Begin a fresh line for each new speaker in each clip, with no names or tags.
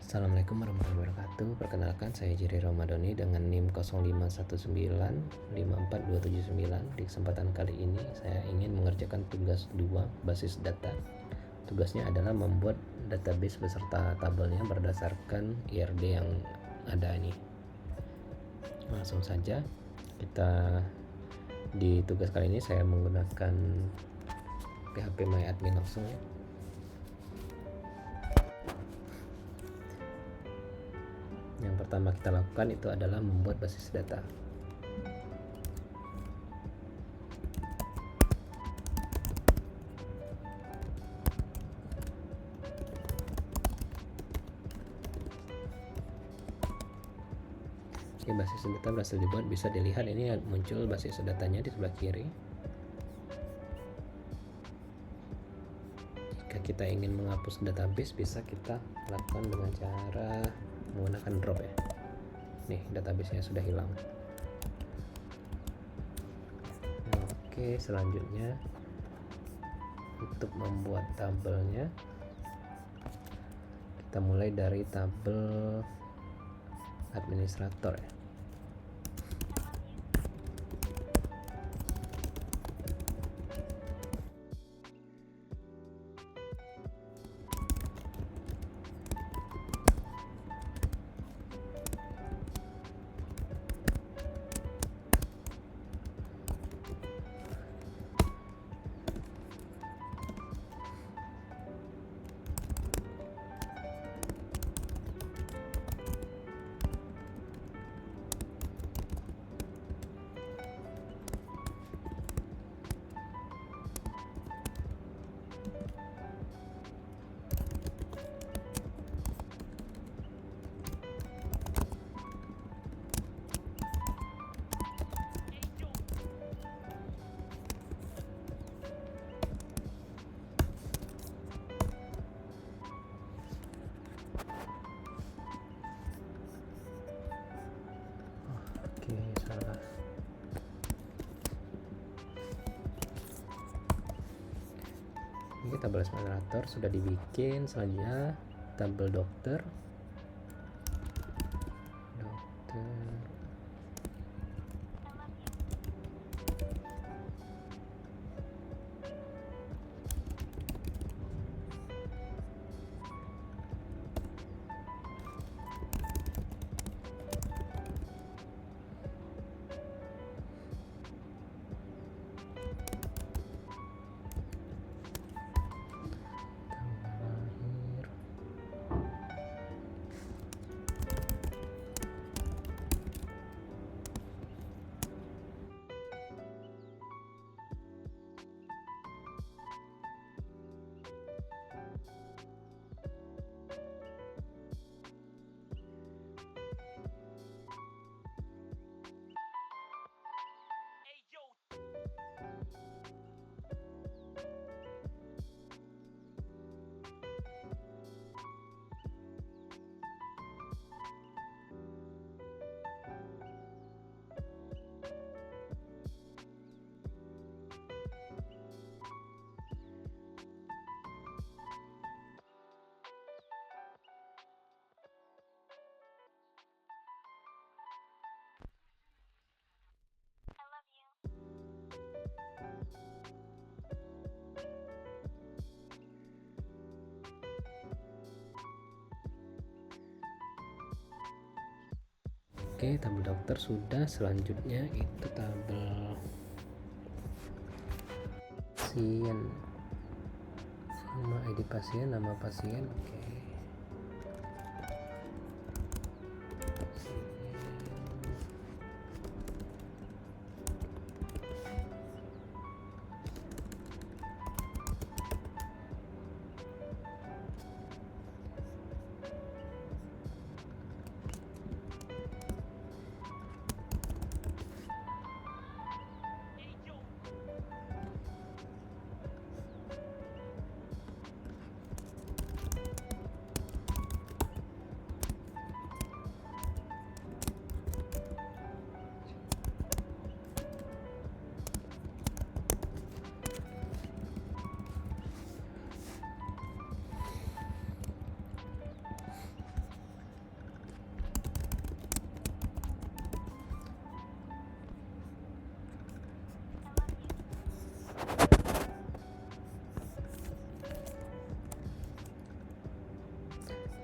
Assalamualaikum warahmatullahi wabarakatuh. Perkenalkan, saya Jerry Ramadhani dengan NIM 0519542779. Di kesempatan kali ini saya ingin mengerjakan tugas 2 basis data. Tugasnya adalah membuat database beserta tabelnya berdasarkan IRD yang ada ini. Langsung saja kita di tugas kali ini saya menggunakan PHP MyAdmin langsung ya. Yang pertama kita lakukan itu adalah membuat basis data. Oke, basis data berhasil dibuat. Bisa dilihat ini muncul basis datanya di sebelah kiri. Jika kita ingin menghapus database, bisa kita lakukan dengan cara menggunakan drop ya. Nih, databasenya sudah hilang. Oke, selanjutnya untuk membuat tabelnya, kita mulai dari tabel administrator ya. Oke, salah. Ini tabel administrator sudah dibikin. Selanjutnya tabel dokter. Oke, tabel dokter sudah. Selanjutnya itu tabel pasien, nama ID pasien, nama pasien. Oke,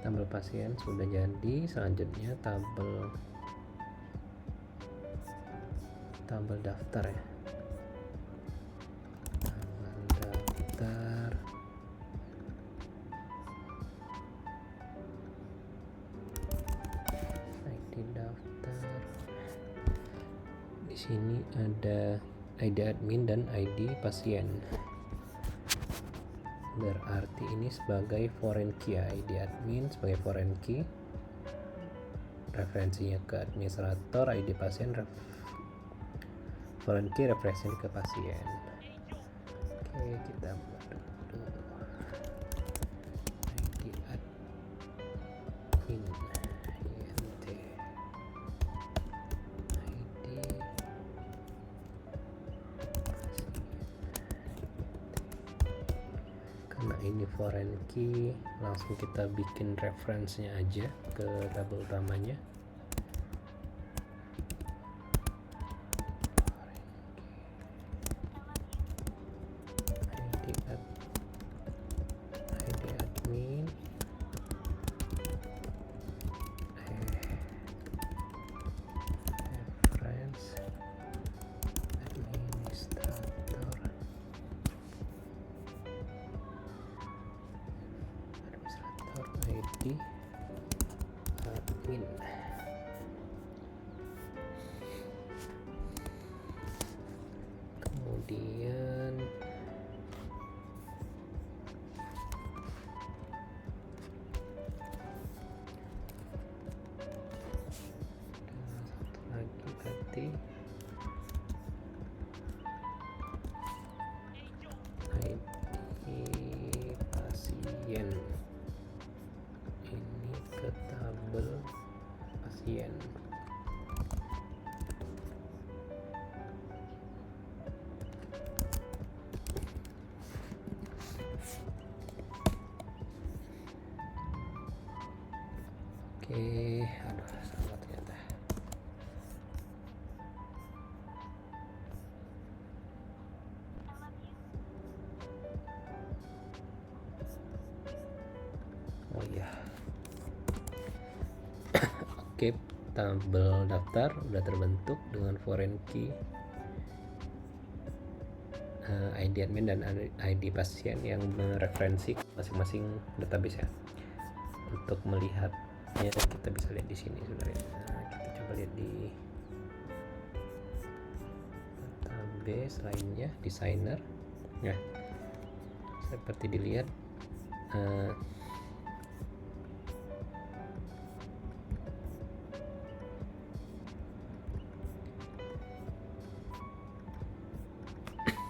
tabel pasien sudah jadi. Selanjutnya tabel daftar ya. Tabel daftar. ID daftar. Di sini ada ID admin dan ID pasien. Berarti ini sebagai foreign key ya, ID admin sebagai foreign key, referensinya ke administrator, ID pasien foreign key referensinya ke pasien. Oke, kita buat dulu ID admin INT ID karena ini foreign key, langsung kita bikin referensinya aja ke tabel utamanya. ID admin reference administrator ID admin. Kemudian satu lagi berarti ID pasien, ini ke tabel pasien. Oke, aduh salah ternyata. Oh iya. Oke, tabel daftar udah terbentuk dengan foreign key, ID admin dan ID pasien yang mereferensi masing-masing database ya. Untuk melihatnya kita bisa lihat di sini sebenarnya. Kita coba lihat di database lainnya, designer. Nah, seperti dilihat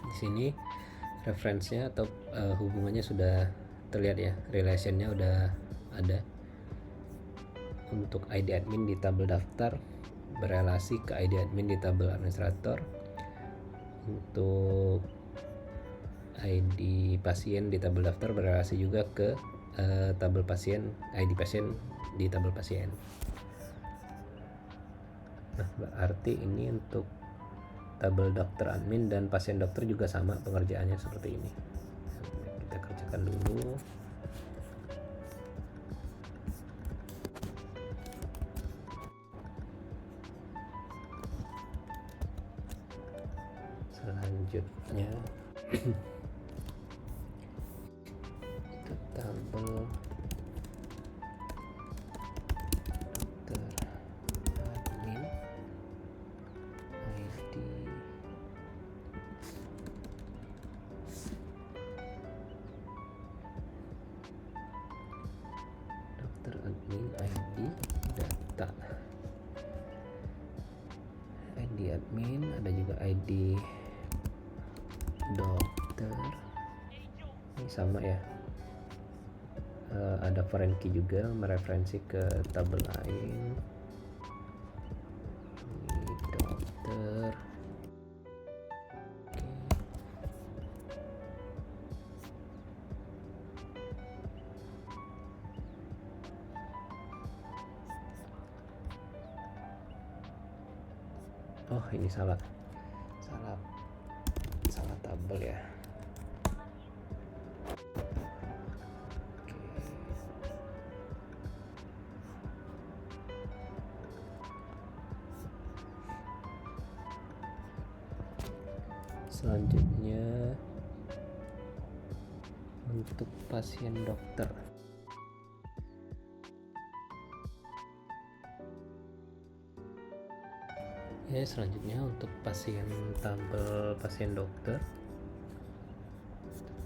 di sini referensinya atau hubungannya sudah terlihat ya, relationnya udah ada. Untuk ID admin di tabel daftar berelasi ke ID admin di tabel administrator. Untuk ID pasien di tabel daftar berelasi juga ke tabel pasien, ID pasien di tabel pasien. Nah, berarti ini untuk tabel dokter admin dan pasien dokter juga sama pengerjaannya seperti ini. Kita kerjakan dulu. Selanjutnya ke tabel dokter admin ID dokter admin ID data, ID admin, ada juga ID dokter, ini sama ya, ada foreign key juga mereferensi ke tabel lain. Ini dokter. Oh, ini salah tabel ya. Oke. Selanjutnya untuk pasien dokter. Selanjutnya untuk tabel pasien dokter.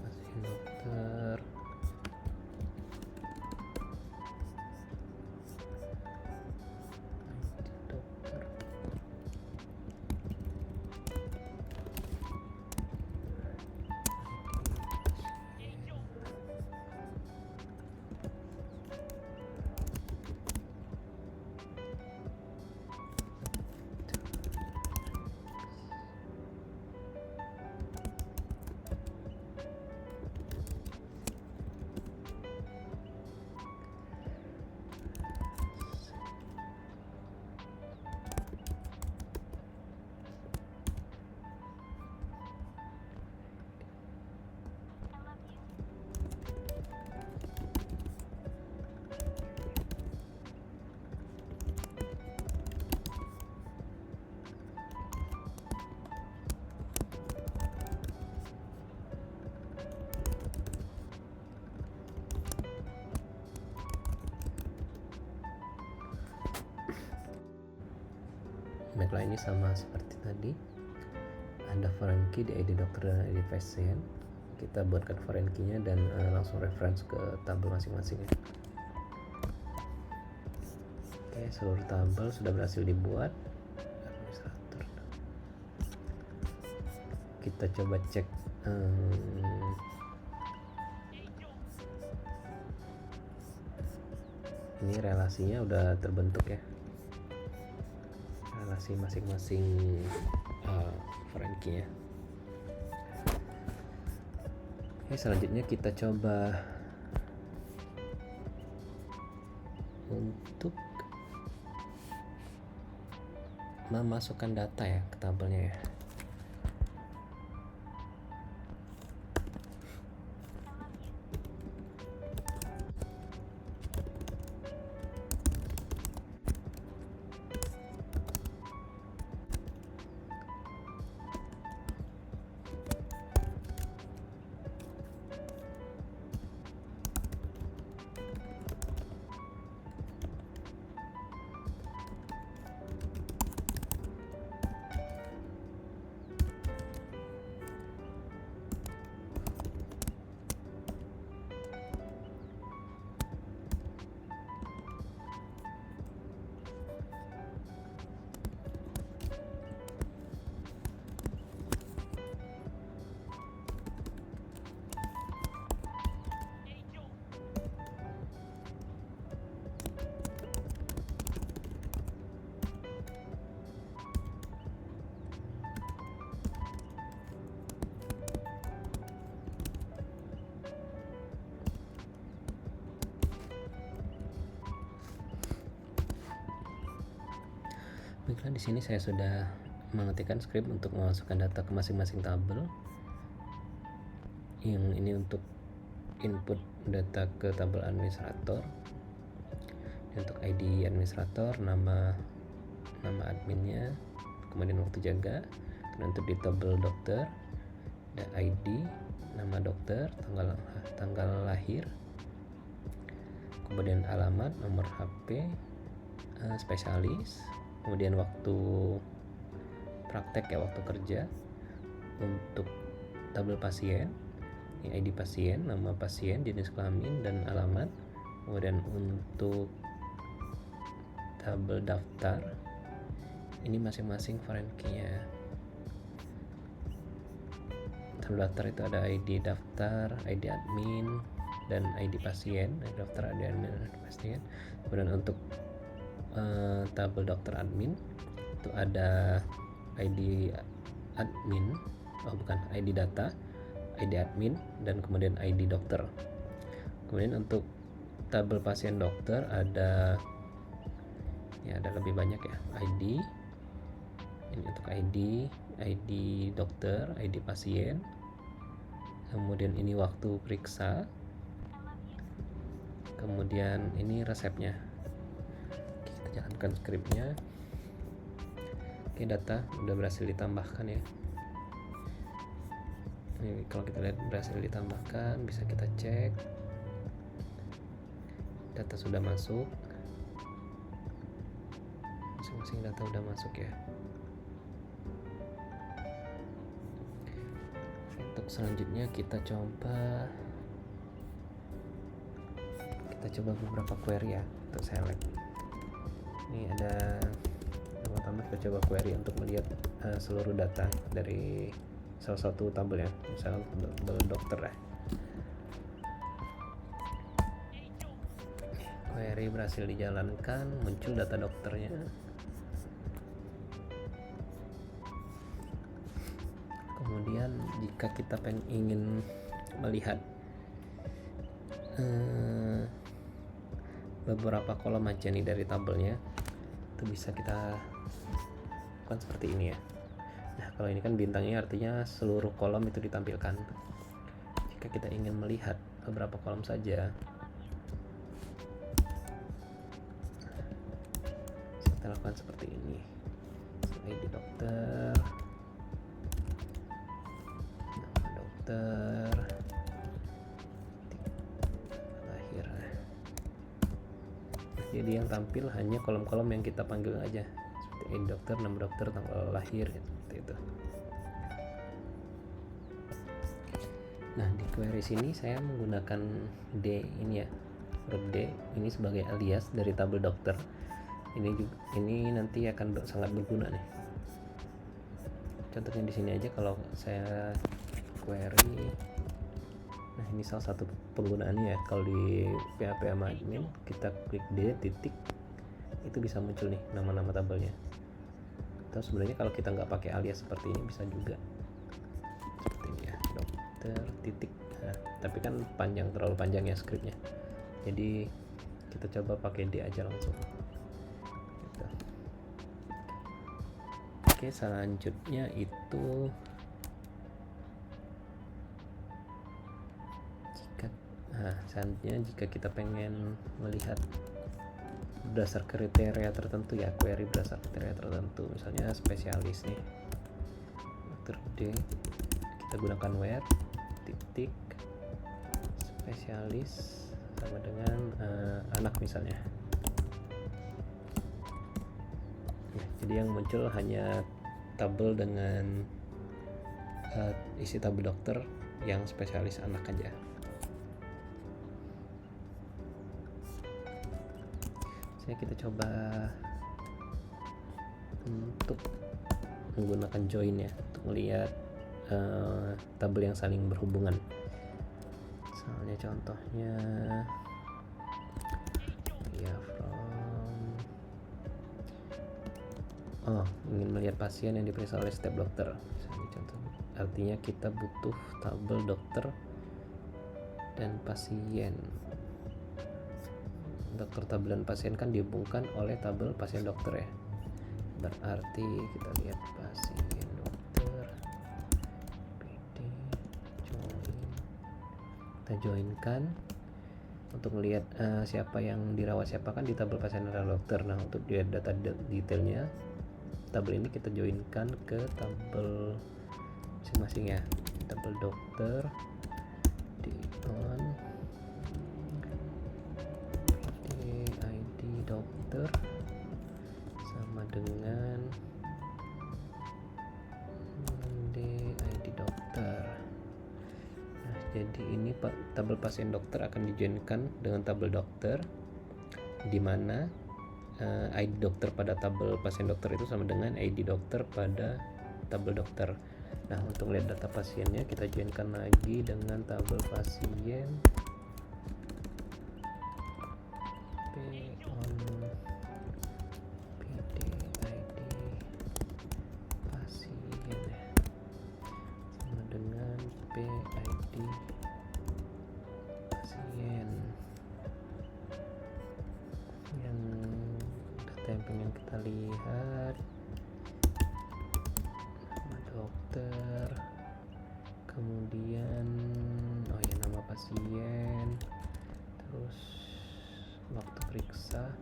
Pasien dokter. Baiklah, ini sama seperti tadi, ada foreign key di ID dokter dan ID pasien. Kita buatkan foreign key-nya dan langsung reference ke tabel masing-masing. Oke, seluruh tabel sudah berhasil dibuat. Administrator. Kita coba cek ini relasinya udah terbentuk ya, relasi masing-masing foreign key-nya. Oke, selanjutnya kita coba untuk memasukkan data ya ke tabelnya ya. Baiklah, di sini saya sudah mengetikkan script untuk memasukkan data ke masing-masing tabel. Yang ini untuk input data ke tabel administrator. Untuk ID administrator, nama adminnya, kemudian waktu jaga. Dan untuk di tabel dokter, ada ID, nama dokter, tanggal lahir, kemudian alamat, nomor HP, spesialis, kemudian waktu praktek ya, waktu kerja. Untuk tabel pasien, ini ID pasien, nama pasien, jenis kelamin dan alamat. Kemudian untuk tabel daftar, ini masing-masing foreign key-nya. Tabel daftar itu ada ID daftar, ID admin, dan ID pasien. ID daftar, ID admin, dan ID pasien. Kemudian untuk tabel dokter admin itu ada ID admin, ID data, ID admin, dan kemudian ID dokter. Kemudian untuk tabel pasien dokter ada lebih banyak ya, ID. Ini untuk ID dokter, ID pasien. Kemudian ini waktu periksa. Kemudian ini resepnya. Kita jalankan scriptnya. Oke, data udah berhasil ditambahkan ya. Ini kalau kita lihat berhasil ditambahkan, bisa kita cek data sudah masuk, masing-masing data udah masuk ya. Untuk selanjutnya kita coba beberapa query ya untuk select. Ini ada pertama kita coba query untuk melihat seluruh data dari salah satu tabel ya, misalnya tabel dokter ya. Query berhasil dijalankan, muncul data dokternya. Kemudian jika kita ingin melihat beberapa kolom aja nih dari tabelnya, itu bisa kita lakukan seperti ini ya. Nah, kalau ini kan bintangnya artinya seluruh kolom itu ditampilkan. Jika kita ingin melihat beberapa kolom saja, kita lakukan seperti ini. ID dokter, nama dokter, lahir. Jadi yang tampil hanya kolom-kolom yang kita panggil aja, seperti ID dokter, nama dokter, tanggal lahir, seperti itu. Nah, di query sini saya menggunakan D ini ya, huruf D ini sebagai alias dari tabel dokter. Ini nanti akan sangat berguna nih. Contohnya di sini aja, kalau saya query, nah ini salah satu penggunaannya ya. Kalau di PHP admin kita klik D titik, itu bisa muncul nih nama-nama tabelnya. Atau sebenarnya kalau kita nggak pakai alias seperti ini bisa juga seperti ini ya, dokter titik. Nah, tapi kan terlalu panjang ya skripnya, jadi kita coba pakai D aja langsung gitu. Oke, selanjutnya itu jika kita pengen melihat berdasar kriteria tertentu ya, query berdasar kriteria tertentu, misalnya spesialis nih, dokter D, kita gunakan where titik spesialis sama dengan anak misalnya. Ya, jadi yang muncul hanya tabel dengan isi tabel dokter yang spesialis anak aja. Kita coba untuk menggunakan join ya, untuk melihat tabel yang saling berhubungan. Misalnya contohnya ya ingin melihat pasien yang diperiksa oleh step dokter. Misalnya contoh, artinya kita butuh tabel dokter dan pasien. Dokter tabelan pasien kan dihubungkan oleh tabel pasien dokter ya. Berarti kita lihat pasien dokter, PD join, kita joinkan untuk melihat siapa yang dirawat siapa kan di tabel pasien dan dokter. Nah, untuk lihat data detailnya tabel ini kita joinkan ke tabel masing-masing ya. Tabel dokter di on dokter sama dengan ID dokter. Nah, jadi ini tabel pasien dokter akan dijoinkan dengan tabel dokter, di mana ID dokter pada tabel pasien dokter itu sama dengan ID dokter pada tabel dokter. Nah, untuk lihat data pasiennya kita joinkan lagi dengan tabel pasien yang pengen kita lihat, nama dokter, kemudian nama pasien, terus waktu periksa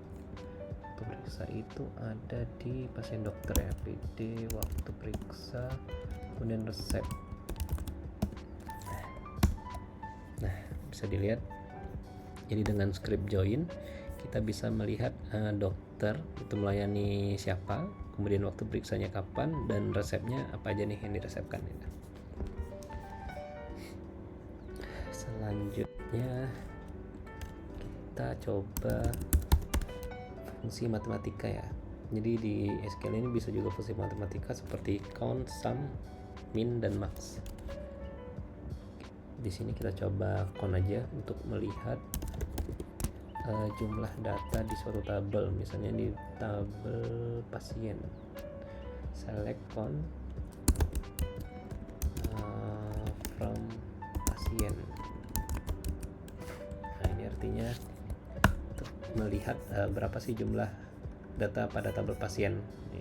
itu ada di pasien dokter ya, PD waktu periksa, kemudian resep bisa dilihat. Jadi dengan script join kita bisa melihat dokter itu melayani siapa, kemudian waktu periksanya kapan, dan resepnya apa aja nih yang diresepkan. Selanjutnya kita coba fungsi matematika ya. Jadi di SQL ini bisa juga fungsi matematika seperti count, sum, min, dan max. Di sini kita coba count aja untuk melihat jumlah data di suatu tabel. Misalnya di tabel pasien, select count from pasien. Nah, ini artinya untuk melihat berapa sih jumlah data pada tabel pasien. Ini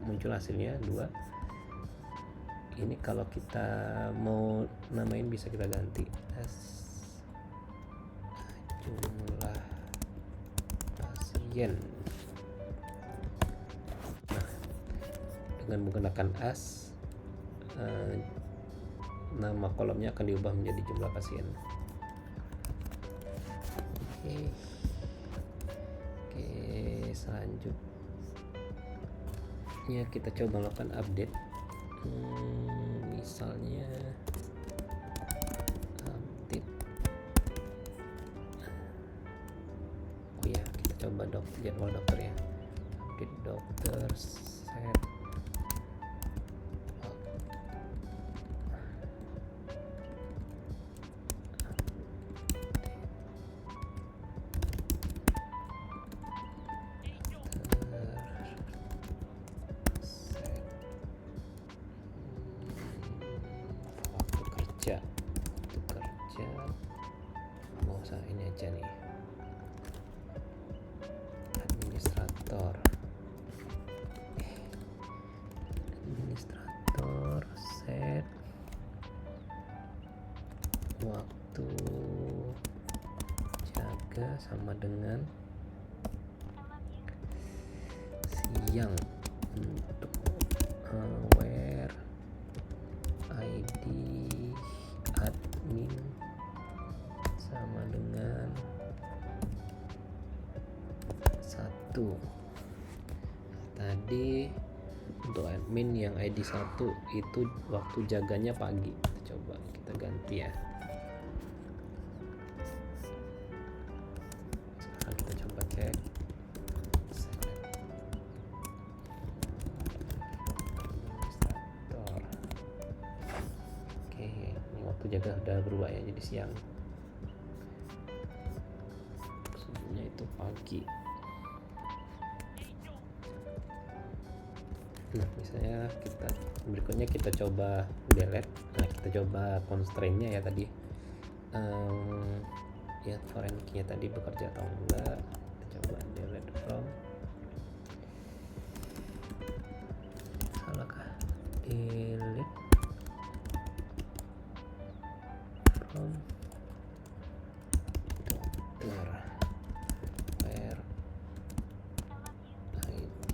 muncul hasilnya 2. Ini kalau kita mau namain bisa kita ganti jumlah pasien. Nah, dengan menggunakan as, nama kolomnya akan diubah menjadi jumlah pasien. Oke, selanjutnya kita coba melakukan update. Misalnya update. Oh ya, kita coba jadwal dokter ya. Update dokter set. Kerja mau usah ini aja nih, administrator set waktu jaga sama dengan siang untuk where ID admin sama dengan 1. Tadi untuk admin yang ID 1 itu waktu jaganya pagi. Coba kita ganti ya. Sekarang kita coba cek. Administrator. Oke, ini waktu jaga udah berubah ya jadi siang. Sebelumnya itu pagi. Nah, misalnya berikutnya kita coba delete. Nah, kita coba constraint-nya ya tadi. Ya foreign key-nya tadi bekerja atau enggak. Kita coba delete from. Salahkah? Delete from dokter where ID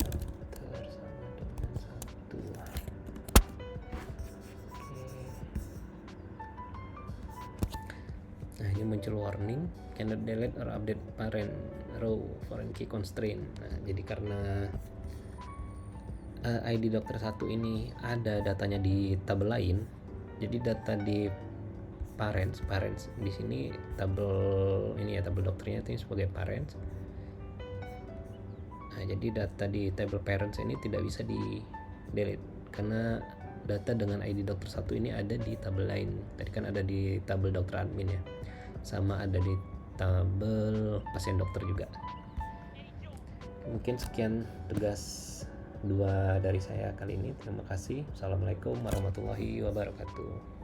dokter sama dengan 1. Nah, ini muncul warning cannot delete or update parent row foreign key constraint. Nah, jadi karena ID dokter 1 ini ada datanya di tabel lain, jadi data di parents di sini tabel ini ya, tabel dokternya itu sebagai parents. Nah, jadi data di table parents ini tidak bisa di delete karena data dengan ID dokter 1 ini ada di tabel lain. Tadi kan ada di tabel dokter admin ya, sama ada di tabel pasien dokter juga. Mungkin sekian tugas 2 dari saya kali ini. Terima kasih. Assalamualaikum warahmatullahi wabarakatuh.